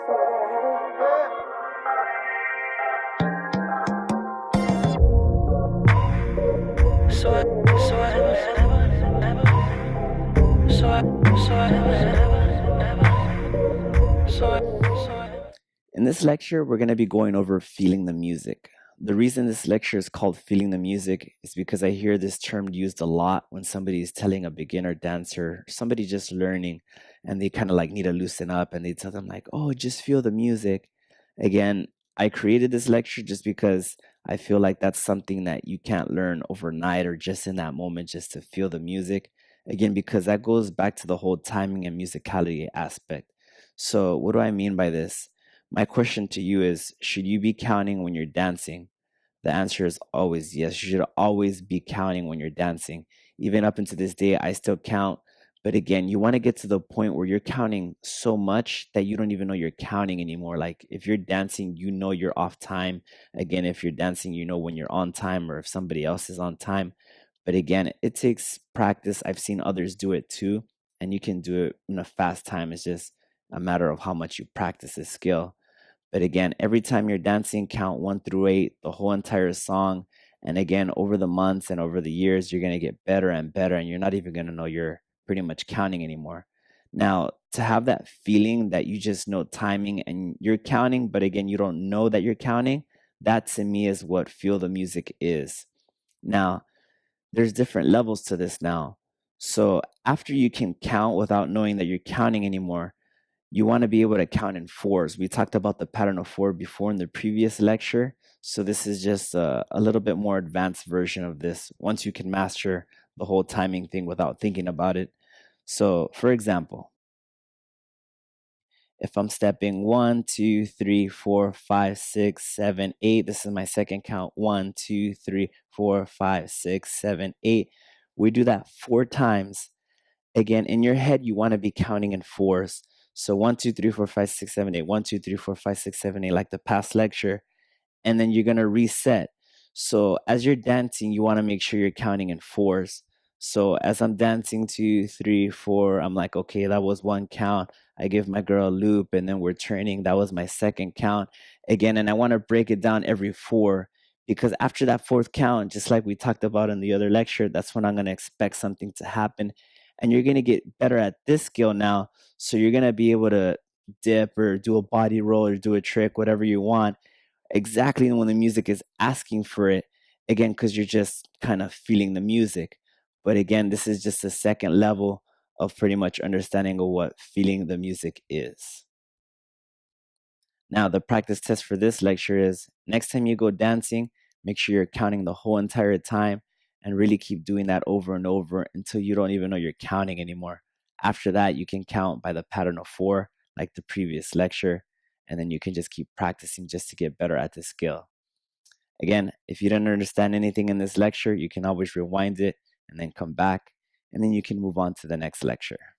In this lecture, we're going to be going over feeling the music. The reason this lecture is called Feeling the Music is because I hear this term used a lot when somebody is telling a beginner dancer, somebody just learning, and they kind of like need to loosen up and they tell them like, oh, just feel the music. Again, I created this lecture just because I feel like that's something that you can't learn overnight or just in that moment just to feel the music. Again, because that goes back to the whole timing and musicality aspect. So what do I mean by this? My question to you is, should you be counting when you're dancing? The answer is always yes. You should always be counting when you're dancing. Even up until this day, I still count. But again, you want to get to the point where you're counting so much that you don't even know you're counting anymore. Like if you're dancing, you know you're off time. Again, if you're dancing, you know when you're on time or if somebody else is on time. But again, it takes practice. I've seen others do it too. And you can do it in a fast time. It's just a matter of how much you practice this skill. But again, every time you're dancing, count 1 through 8, the whole entire song. And again, over the months and over the years, you're going to get better and better, and you're not even going to know you're pretty much counting anymore. Now, to have that feeling that you just know timing and you're counting, but again, you don't know that you're counting, that to me is what feel the music is. Now, there's different levels to this now. So after you can count without knowing that you're counting anymore, you want to be able to count in fours. We talked about the pattern of 4 before in the previous lecture. So this is just a little bit more advanced version of this once you can master the whole timing thing without thinking about it. So for example, if I'm stepping 1, 2, 3, 4, 5, 6, 7, 8, this is my second count. 1, 2, 3, 4, 5, 6, 7, 8. We do that 4 times. Again, in your head, you want to be counting in fours. So 1, 2, 3, 4, 5, 6, 7, 8. 1, 2, 3, 4, 5, 6, 7, 8, like the past lecture. And then you're going to reset. So as you're dancing, you want to make sure you're counting in fours. So as I'm dancing 2, 3, 4, I'm like, okay, that was 1 count. I give my girl a loop and then we're turning. That was my second count. Again, and I want to break it down every 4 because after that 4th count, just like we talked about in the other lecture, that's when I'm going to expect something to happen. And you're going to get better at this skill now. So you're going to be able to dip or do a body roll or do a trick, whatever you want, exactly when the music is asking for it. Again, because you're just kind of feeling the music. But again, this is just a second level of pretty much understanding of what feeling the music is. Now, the practice test for this lecture is next time you go dancing, make sure you're counting the whole entire time and really keep doing that over and over until you don't even know you're counting anymore. After that, you can count by the pattern of 4, like the previous lecture, and then you can just keep practicing just to get better at this skill. Again, if you didn't understand anything in this lecture, you can always rewind it and then come back, and then you can move on to the next lecture.